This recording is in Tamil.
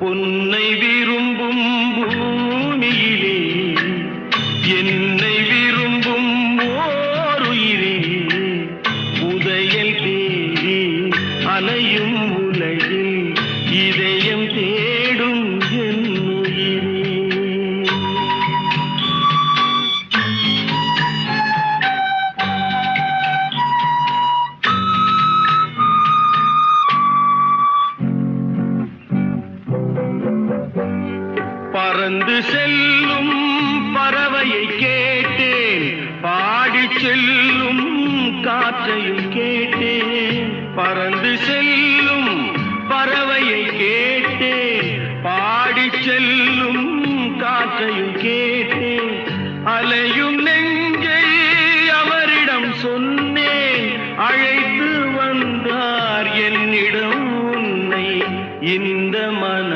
பொன்னை விரும்பும் பூமியிலே என்னை விரும்பும் ஓருயிரே உதயல் தேடி அலையும் உலகில் இதயம் தேடும் என் உயிரே. பறந்து செல்லும் பறவையை கேட்டேன், பாடிச் செல்லும் காற்றையும் கேட்டேன். பறந்து செல்லும்